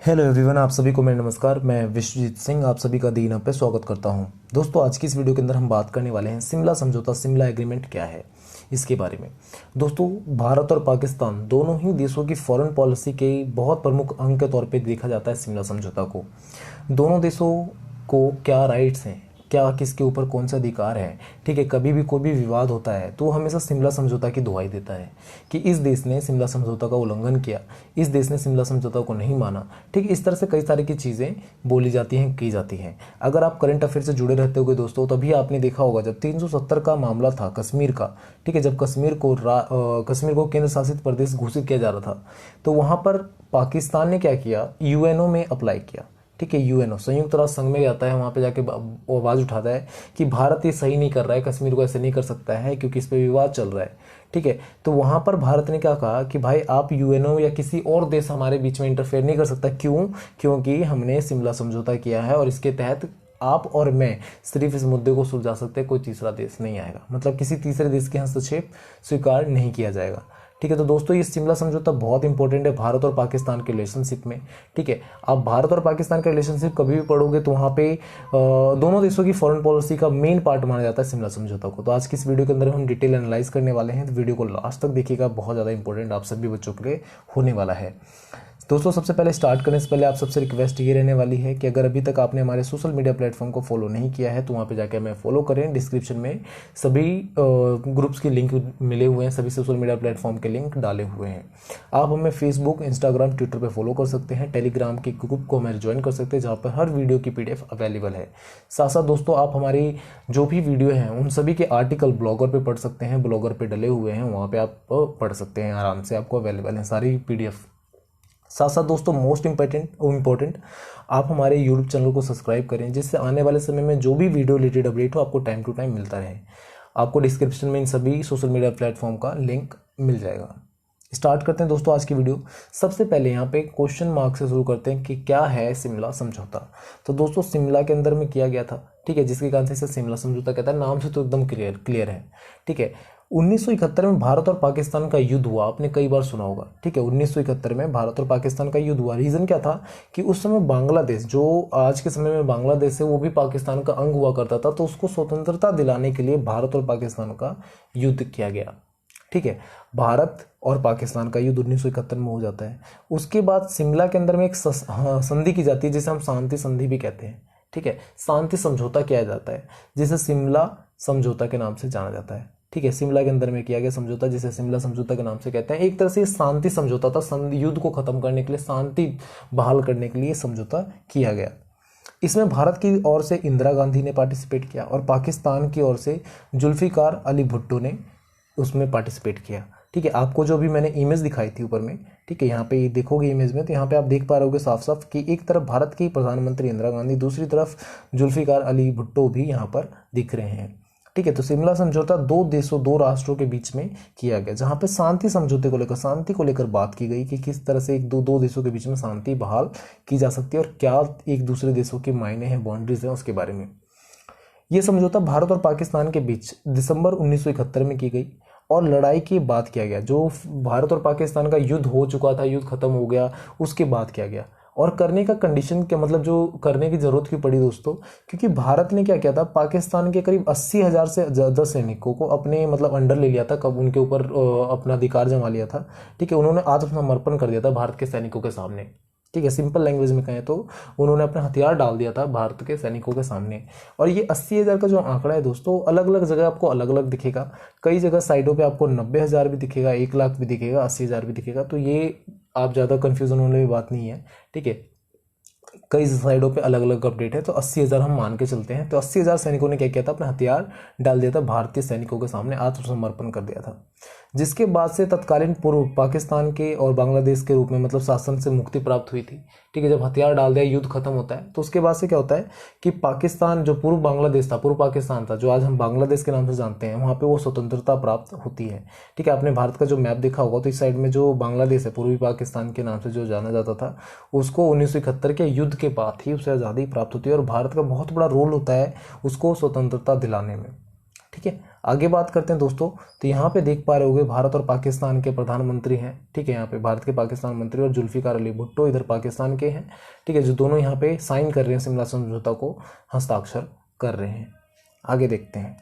Hello everyone, आप सभी को मेरा नमस्कार। मैं विश्वजीत सिंह आप सभी का दी इन पे स्वागत करता हूं। दोस्तों, आज की इस वीडियो के अंदर हम बात करने वाले हैं शिमला समझौता, शिमला एग्रीमेंट क्या है इसके बारे में। दोस्तों, भारत और पाकिस्तान दोनों ही देशों की फॉरेन पॉलिसी के बहुत प्रमुख अंग के तौर पे देखा जाता है शिमला समझौता को। दोनों देशों को क्या राइट्स हैं, क्या किसके ऊपर कौन सा अधिकार है, ठीक है। कभी भी कोई भी विवाद होता है तो हमेशा शिमला समझौता की दुहाई देता है कि इस देश ने शिमला समझौता का उल्लंघन किया, इस देश ने शिमला समझौता को नहीं माना, ठीक है। इस तरह से कई सारी की चीज़ें बोली जाती हैं, की जाती हैं। अगर आप करंट अफेयर से जुड़े रहते होगे दोस्तों, तभी आपने देखा होगा जब 370 का मामला था कश्मीर का, ठीक है, जब कश्मीर को केंद्र शासित प्रदेश घोषित किया जा रहा था, तो वहाँ पर पाकिस्तान ने क्या किया, यूएनओ में अप्लाई किया, ठीक है। यूएनओ संयुक्त राष्ट्र संघ में जाता है, वहाँ पे जाके आवाज़ उठाता है कि भारत ये सही नहीं कर रहा है, कश्मीर को ऐसे नहीं कर सकता है क्योंकि इस पे विवाद चल रहा है, ठीक है। तो वहाँ पर भारत ने क्या कहा कि भाई आप यूएनओ या किसी और देश हमारे बीच में इंटरफेयर नहीं कर सकता। क्यों? क्योंकि हमने शिमला समझौता किया है और इसके तहत आप और मैं सिर्फ इस मुद्दे को सुलझा सकते हैं, कोई तीसरा देश नहीं आएगा, मतलब किसी तीसरे देश के हस्तक्षेप स्वीकार नहीं किया जाएगा, ठीक है। तो दोस्तों, ये शिमला समझौता बहुत इंपॉर्टेंट है भारत और पाकिस्तान के रिलेशनशिप में, ठीक है। आप भारत और पाकिस्तान का रिलेशनशिप कभी भी पढ़ोगे तो वहाँ पे दोनों देशों की फॉरेन पॉलिसी का मेन पार्ट माना जाता है शिमला समझौता को। तो आज की इस वीडियो के अंदर हम डिटेल एनालाइज करने वाले हैं, तो वीडियो को लास्ट तक देखिएगा, बहुत ज़्यादा इंपॉर्टेंट आप सभी बच्चों के लिए होने वाला है। दोस्तों, सबसे पहले स्टार्ट करने से पहले आप सबसे रिक्वेस्ट ये रहने वाली है कि अगर अभी तक आपने हमारे सोशल मीडिया प्लेटफॉर्म को फॉलो नहीं किया है तो वहाँ पे जाकर हमें फॉलो करें। डिस्क्रिप्शन में सभी ग्रुप्स की लिंक मिले हुए हैं, सभी सोशल मीडिया प्लेटफॉर्म के लिंक डाले हुए हैं। आप हमें फेसबुक, इंस्टाग्राम, ट्विटर पर फॉलो कर सकते हैं। टेलीग्राम के ग्रुप को हमें ज्वाइन कर सकते हैं जहाँ पर हर वीडियो की PDF अवेलेबल है। साथ साथ दोस्तों, आप हमारी जो भी वीडियो हैं उन सभी के आर्टिकल ब्लॉगर पे पढ़ सकते हैं, ब्लॉगर पे डले हुए हैं, वहाँ पे आप पढ़ सकते हैं, आराम से आपको अवेलेबल है सारी PDF। साथ साथ दोस्तों, मोस्ट इम्पोर्टेंट आप हमारे यूट्यूब चैनल को सब्सक्राइब करें, जिससे आने वाले समय में जो भी वीडियो रिलेटेड अपडेट हो आपको टाइम टू टाइम मिलता रहे। आपको डिस्क्रिप्शन में इन सभी सोशल मीडिया प्लेटफॉर्म का लिंक मिल जाएगा। स्टार्ट करते हैं दोस्तों आज की वीडियो। सबसे पहले यहाँ पे क्वेश्चन मार्क से शुरू करते हैं कि क्या है शिमला समझौता। तो दोस्तों, शिमला के अंदर में किया गया था, ठीक है, जिसके कारण से इसे शिमला समझौता कहता है। नाम से तो एकदम क्लियर है, ठीक है। 1971 में भारत और पाकिस्तान का युद्ध हुआ, आपने कई बार सुना होगा, ठीक है। 1971 में भारत और पाकिस्तान का युद्ध हुआ। रीजन क्या था कि उस समय बांग्लादेश, जो आज के समय में बांग्लादेश है, वो भी पाकिस्तान का अंग हुआ करता था, तो उसको स्वतंत्रता दिलाने के लिए भारत और पाकिस्तान का युद्ध किया गया, ठीक है। भारत और पाकिस्तान का युद्ध 1971 में हो जाता है। उसके बाद शिमला के अंदर में एक संधि की जाती है, जिसे हम शांति संधि भी कहते हैं, ठीक है। शांति समझौता किया जाता है, जिसे शिमला समझौता के नाम से जाना जाता है, ठीक है। शिमला के अंदर में किया गया समझौता, जिसे शिमला समझौता के नाम से कहते हैं। एक तरह से शांति समझौता था, युद्ध को खत्म करने के लिए, शांति बहाल करने के लिए समझौता किया गया। इसमें भारत की ओर से इंदिरा गांधी ने पार्टिसिपेट किया और पाकिस्तान की ओर से जुल्फिकार अली भुट्टो ने उसमें पार्टिसिपेट किया, ठीक है। आपको जो भी मैंने इमेज दिखाई थी ऊपर में, ठीक है, यहाँ पे देखोगे इमेज में, तो यहाँ पे आप देख पा रहे होगे साफ साफ कि एक तरफ भारत की प्रधानमंत्री इंदिरा गांधी, दूसरी तरफ जुल्फिकार अली भुट्टो भी यहाँ पर दिख रहे हैं, ठीक है। तो शिमला समझौता दो देशों, दो राष्ट्रों के बीच में किया गया, जहाँ पे शांति समझौते को लेकर, शांति को लेकर बात की गई कि किस तरह से दो देशों के बीच में शांति बहाल की जा सकती है और क्या एक दूसरे देशों के मायने हैं, बाउंड्रीज हैं, उसके बारे में। यह समझौता भारत और पाकिस्तान के बीच दिसंबर 1971 में की गई और लड़ाई की बात किया गया। जो भारत और पाकिस्तान का युद्ध हो चुका था, युद्ध खत्म हो गया, उसके बाद किया गया। और करने का कंडीशन क्या, मतलब जो करने की जरूरत क्यों पड़ी दोस्तों, क्योंकि भारत ने क्या किया था, पाकिस्तान के करीब 80,000 से ज़्यादा सैनिकों को अपने मतलब अंडर ले लिया था, कब उनके ऊपर अपना अधिकार जमा लिया था, ठीक है। उन्होंने आत्मसमर्पण कर दिया था भारत के सैनिकों के सामने, ठीक है। सिंपल लैंग्वेज में कहें तो उन्होंने अपना हथियार डाल दिया था भारत के सैनिकों के सामने। और ये 80,000 का जो आंकड़ा है दोस्तों, अलग अलग जगह आपको अलग अलग दिखेगा। कई जगह साइडों पे आपको 90,000 भी दिखेगा, 1 लाख भी दिखेगा, 80,000 भी दिखेगा। तो ये आप ज़्यादा कन्फ्यूजन होने की बात नहीं है, ठीक है। कई साइडों पे अलग अलग अपडेट है, तो 80,000 हम मान के चलते हैं। तो 80,000 सैनिकों ने क्या किया था, अपना हथियार डाल दिया था भारतीय सैनिकों के सामने, आत्मसमर्पण कर दिया था। जिसके बाद से तत्कालीन पूर्व पाकिस्तान के और बांग्लादेश के रूप में मतलब शासन से मुक्ति प्राप्त हुई थी, ठीक है। जब हथियार डाल दिया, युद्ध खत्म होता है, तो उसके बाद से क्या होता है कि पाकिस्तान, जो पूर्व बांग्लादेश था, पूर्व पाकिस्तान था, जो आज हम बांग्लादेश के नाम से जानते हैं, वहाँ पे वो स्वतंत्रता प्राप्त होती है, ठीक है। आपने भारत का जो मैप देखा होगा तो इस साइड में जो बांग्लादेश है, पूर्वी पाकिस्तान के नाम से जो जाना जाता था, उसको 1971 के युद्ध के बाद ही उसे आज़ादी प्राप्त होती है और भारत का बहुत बड़ा रोल होता है उसको स्वतंत्रता दिलाने में, ठीक है। आगे बात करते हैं दोस्तों, तो यहाँ पे देख पा रहे होंगे भारत और पाकिस्तान के प्रधानमंत्री हैं, ठीक है। यहाँ पे भारत के पाकिस्तान मंत्री और जुल्फिकार अली भुट्टो इधर पाकिस्तान के हैं, ठीक है, जो दोनों यहाँ पे साइन कर रहे हैं, शिमला समझौता को हस्ताक्षर कर रहे हैं। आगे देखते हैं,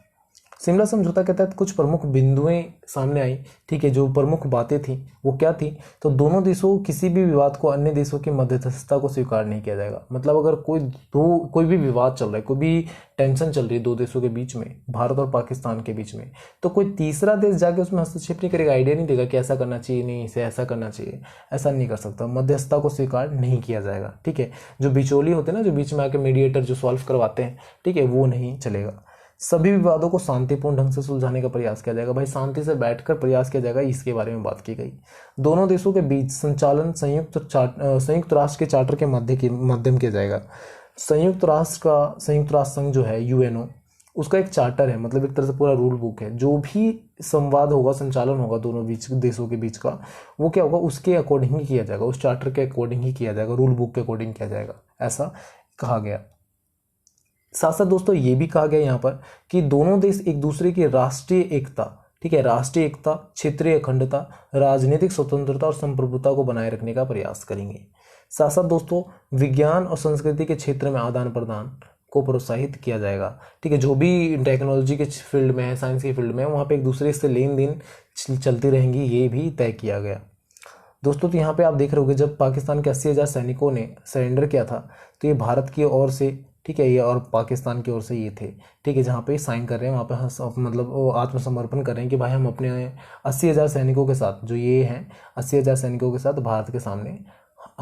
शिमला समझौता के तहत कुछ प्रमुख बिंदुएं सामने आई, ठीक है। जो प्रमुख बातें थी वो क्या थी, तो दोनों देशों किसी भी विवाद को अन्य देशों की मध्यस्थता को स्वीकार नहीं किया जाएगा। मतलब अगर कोई भी विवाद चल रहा है, कोई भी टेंशन चल रही है दो देशों के बीच में, भारत और पाकिस्तान के बीच में, तो कोई तीसरा देश जाके उसमें हस्तक्षेप नहीं करेगा, आइडिया नहीं देगा कि ऐसा करना चाहिए, नहीं इसे ऐसा करना चाहिए, ऐसा नहीं कर सकता। मध्यस्थता को स्वीकार नहीं किया जाएगा, ठीक है। जो बिचौली होते हैं ना, जो बीच में आके मीडिएटर जो सॉल्व करवाते हैं, ठीक है, वो नहीं चलेगा। सभी विवादों को शांतिपूर्ण ढंग से सुलझाने का प्रयास किया जाएगा। भाई शांति से बैठकर प्रयास किया जाएगा, इसके बारे में बात की गई। दोनों देशों के बीच संचालन संयुक्त राष्ट्र के चार्टर के माध्यम किया जाएगा। संयुक्त राष्ट्र संघ जो है यूएनओ, उसका एक चार्टर है, मतलब एक तरह से पूरा रूल बुक है। जो भी संवाद होगा, संचालन होगा दोनों देशों के बीच का, वो क्या होगा, उसके अकॉर्डिंग ही किया जाएगा, उस चार्टर के अकॉर्डिंग ही किया जाएगा, रूल बुक के अकॉर्डिंग किया जाएगा, ऐसा कहा गया। साथ साथ दोस्तों ये भी कहा गया यहाँ पर कि दोनों देश एक दूसरे की राष्ट्रीय एकता, ठीक है, राष्ट्रीय एकता, क्षेत्रीय अखंडता, राजनीतिक स्वतंत्रता और संप्रभुता को बनाए रखने का प्रयास करेंगे। साथ साथ दोस्तों विज्ञान और संस्कृति के क्षेत्र में आदान प्रदान को प्रोत्साहित किया जाएगा, ठीक है। जो भी टेक्नोलॉजी के फील्ड में है, साइंस के फील्ड में है, वहाँ पे एक दूसरे से लेन देन चलती रहेंगी, ये भी तय किया गया। दोस्तों तो यहाँ पे आप देख रहे होंगे, जब पाकिस्तान के 80,000 सैनिकों ने सरेंडर किया था, तो ये भारत की ओर से, ठीक है, ये और पाकिस्तान की ओर से ये थे, ठीक है, जहाँ पे साइन कर रहे हैं, वहाँ पे मतलब वो आत्मसमर्पण कर रहे हैं कि भाई हम अपने 80,000 सैनिकों के साथ, जो ये हैं 80,000 सैनिकों के साथ भारत के सामने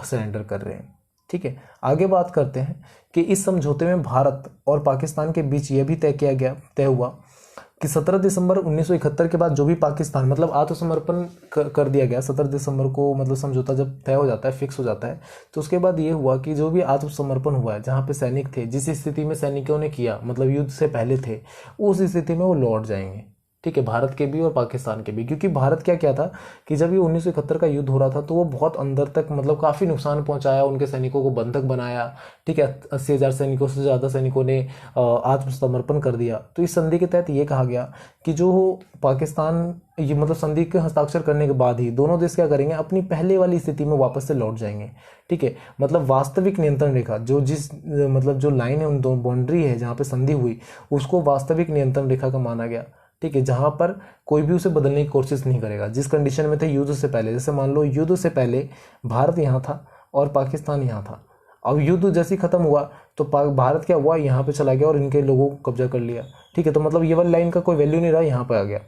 सरेंडर कर रहे हैं, ठीक है। आगे बात करते हैं कि इस समझौते में भारत और पाकिस्तान के बीच यह भी तय हुआ कि 17 दिसंबर 1971 के बाद जो भी पाकिस्तान, मतलब आत्मसमर्पण कर दिया गया 17 दिसंबर को, मतलब समझौता जब तय हो जाता है, फिक्स हो जाता है, तो उसके बाद ये हुआ कि जो भी आत्मसमर्पण हुआ है, जहाँ पे सैनिक थे, जिस स्थिति में सैनिकों ने किया, मतलब युद्ध से पहले थे, उस स्थिति में वो लौट जाएंगे, ठीक है, भारत के भी और पाकिस्तान के भी। क्योंकि भारत क्या था कि जब ये 1971 का युद्ध हो रहा था, तो वो बहुत अंदर तक, मतलब काफ़ी नुकसान पहुंचाया, उनके सैनिकों को बंधक बनाया, ठीक है। 80,000 सैनिकों से ज़्यादा सैनिकों ने आत्मसमर्पण कर दिया। तो इस संधि के तहत ये कहा गया कि जो पाकिस्तान, ये मतलब संधि के हस्ताक्षर करने के बाद ही दोनों देश क्या करेंगे, अपनी पहले वाली स्थिति में वापस से लौट जाएंगे, ठीक है। मतलब वास्तविक नियंत्रण रेखा, जो मतलब जो लाइन है, उन दो बाउंड्री है जहाँ पे संधि हुई, उसको वास्तविक नियंत्रण रेखा का माना गया, ठीक है, जहां पर कोई भी उसे बदलने की कोशिश नहीं करेगा। जिस कंडीशन में थे युद्ध से पहले, जैसे मान लो युद्ध से पहले भारत यहाँ था और पाकिस्तान यहाँ था, अब युद्ध जैसे ही खत्म हुआ तो भारत क्या हुआ, यहाँ पे चला गया और इनके लोगों को कब्जा कर लिया, ठीक है। तो मतलब ये वाली लाइन का कोई वैल्यू नहीं रहा, यहाँ पे आ गया।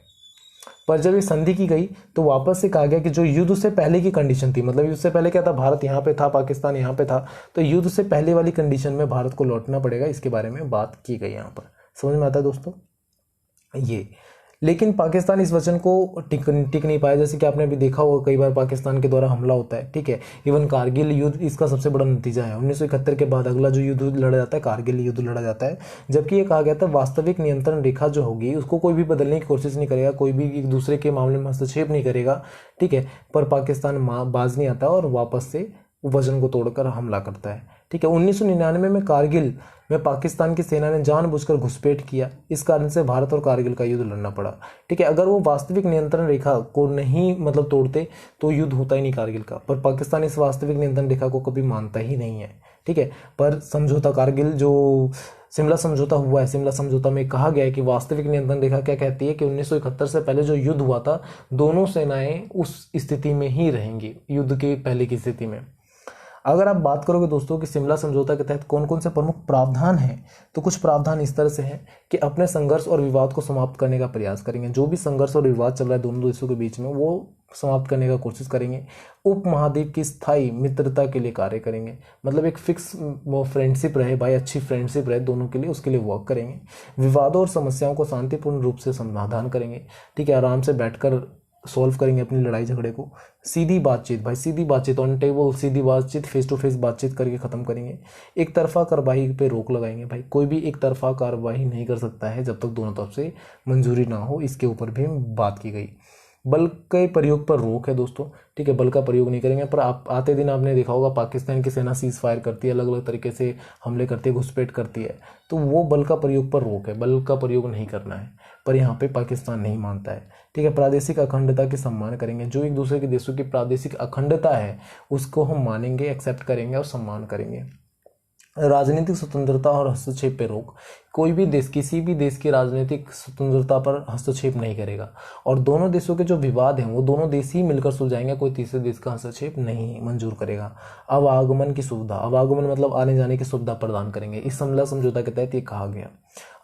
पर जब ये संधि की गई तो वापस से कहा गया कि जो युद्ध से पहले की कंडीशन थी, मतलब युद्ध से पहले क्या था, भारत यहाँ पे था, पाकिस्तान यहाँ पे था, तो युद्ध से पहले वाली कंडीशन में भारत को लौटना पड़ेगा, इसके बारे में बात की गई। यहाँ पर समझ में आता है दोस्तों ये। लेकिन पाकिस्तान इस वचन को टिक नहीं पाया, जैसे कि आपने अभी देखा होगा कई बार पाकिस्तान के द्वारा हमला होता है, ठीक है। इवन कारगिल युद्ध इसका सबसे बड़ा नतीजा है। 1971 के बाद अगला जो युद्ध लड़ा जाता है, कारगिल युद्ध लड़ा जाता है, जबकि ये कहा गया था वास्तविक नियंत्रण रेखा जो होगी उसको कोई भी बदलने की कोशिश नहीं करेगा, कोई भी एक दूसरे के मामले में हस्तक्षेप नहीं करेगा, ठीक है। पर पाकिस्तान बाज नहीं आता और वापस से वजन को तोड़कर हमला करता है, ठीक है। 1999 में कारगिल में पाकिस्तान की सेना ने जानबूझकर घुसपैठ किया, इस कारण से भारत और कारगिल का युद्ध लड़ना पड़ा, ठीक है। अगर वो वास्तविक नियंत्रण रेखा को नहीं मतलब तोड़ते तो युद्ध होता ही नहीं कारगिल का, पर पाकिस्तान इस वास्तविक नियंत्रण रेखा को कभी मानता ही नहीं है, ठीक है। पर समझौता कारगिल जो शिमला समझौता हुआ है, शिमला समझौता में कहा गया है कि वास्तविक नियंत्रण रेखा क्या कहती है कि 1971 से पहले जो युद्ध हुआ था, दोनों सेनाएं उस स्थिति में ही रहेंगी, युद्ध के पहले की स्थिति में। अगर आप बात करोगे दोस्तों कि शिमला समझौता के तहत कौन कौन से प्रमुख प्रावधान हैं, तो कुछ प्रावधान इस तरह से हैं कि अपने संघर्ष और विवाद को समाप्त करने का प्रयास करेंगे। जो भी संघर्ष और विवाद चल रहा है दोनों देशों के बीच में, वो समाप्त करने का कोशिश करेंगे। उप महाद्वीप की स्थायी मित्रता के लिए कार्य करेंगे, मतलब एक फिक्स फ्रेंडशिप रहे भाई, अच्छी फ्रेंडशिप रहे दोनों के लिए, उसके लिए वर्क करेंगे। विवादों और समस्याओं को शांतिपूर्ण रूप से समाधान करेंगे, ठीक है, आराम से बैठकर सॉल्व करेंगे अपनी लड़ाई झगड़े को। सीधी बातचीत भाई, सीधी बातचीत ऑन टेबल, सीधी बातचीत, फेस टू फेस बातचीत करके ख़त्म करेंगे। एक तरफा कार्रवाई पे रोक लगाएंगे भाई, कोई भी एक तरफा कार्रवाई नहीं कर सकता है जब तक दोनों तरफ से मंजूरी ना हो, इसके ऊपर भी बात की गई। बल के प्रयोग पर रोक है दोस्तों, ठीक है, बल का प्रयोग नहीं करेंगे। पर आप आते दिन आपने देखा होगा पाकिस्तान की सेना सीज फायर करती है, अलग अलग तरीके से हमले करती है, घुसपैठ करती है, तो वो बल का प्रयोग पर रोक है, बल का प्रयोग नहीं करना है। पर यहाँ पे पाकिस्तान नहीं मानता है, ठीक है। प्रादेशिक अखंडता के सम्मान करेंगे, जो एक दूसरे के देशों की प्रादेशिक अखंडता है उसको हम मानेंगे, एक्सेप्ट करेंगे और सम्मान करेंगे। राजनीतिक स्वतंत्रता और हस्तक्षेप पे रोक, कोई भी देश किसी भी देश की राजनीतिक स्वतंत्रता पर हस्तक्षेप नहीं करेगा, और दोनों देशों के जो विवाद हैं वो दोनों देश ही मिलकर सुलझाएंगे, कोई तीसरे देश का हस्तक्षेप नहीं मंजूर करेगा। आवागमन की सुविधा, आवागमन मतलब आने जाने की सुविधा प्रदान करेंगे, इस शिमला समझौता के तहत ये कहा गया।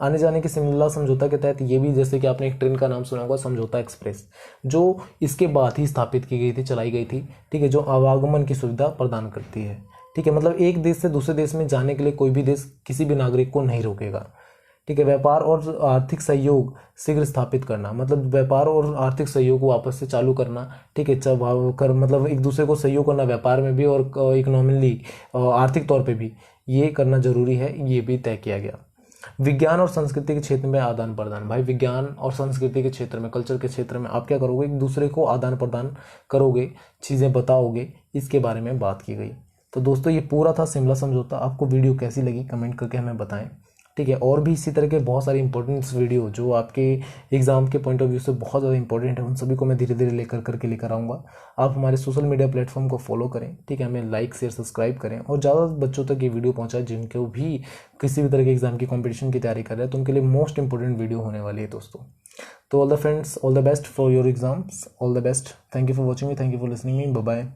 आने जाने के शिमला समझौता के तहत ये भी, जैसे कि आपने एक ट्रेन का नाम सुना होगा समझौता एक्सप्रेस, जो इसके बाद ही स्थापित की गई थी, चलाई गई थी, ठीक है, जो आवागमन की सुविधा प्रदान करती है, ठीक है। मतलब एक देश से दूसरे देश में जाने के लिए कोई भी देश किसी भी नागरिक को नहीं रोकेगा, ठीक है। व्यापार और आर्थिक सहयोग शीघ्र स्थापित करना, मतलब व्यापार और आर्थिक सहयोग को वापस से चालू करना, ठीक है, मतलब एक दूसरे को सहयोग करना व्यापार में भी और इकोनॉमिकली आर्थिक तौर पे भी, ये करना जरूरी है, ये भी तय किया गया। विज्ञान और संस्कृति के क्षेत्र में आदान प्रदान, भाई विज्ञान और संस्कृति के क्षेत्र में, कल्चर के क्षेत्र में आप क्या करोगे, एक दूसरे को आदान प्रदान करोगे, चीज़ें बताओगे, इसके बारे में बात की गई। तो दोस्तों ये पूरा था शिमला समझौता। आपको वीडियो कैसी लगी कमेंट करके हमें बताएं, ठीक है। और भी इसी तरह के बहुत सारे इंपॉर्टेंट वीडियो जो आपके एग्जाम के पॉइंट ऑफ व्यू से बहुत ज़्यादा इंपॉर्टेंट है, उन सभी को मैं धीरे धीरे लेकर आऊँगा। आप हमारे सोशल मीडिया प्लेटफॉर्म को फॉलो करें, ठीक है, हमें लाइक शेयर सब्सक्राइब करें, और ज़्यादा बच्चों तक ये वीडियो पहुँचाएं जिनको भी किसी भी तरह के एग्जाम की कॉम्पिटिशन की तैयारी कर रहे हैं, तो उनके लिए मोस्ट इंपॉर्टेंट वीडियो होने वाली है दोस्तों। तो all the friends, all the best for your exams, all the best. Thank you for watching me, thank you for listening me, bye bye.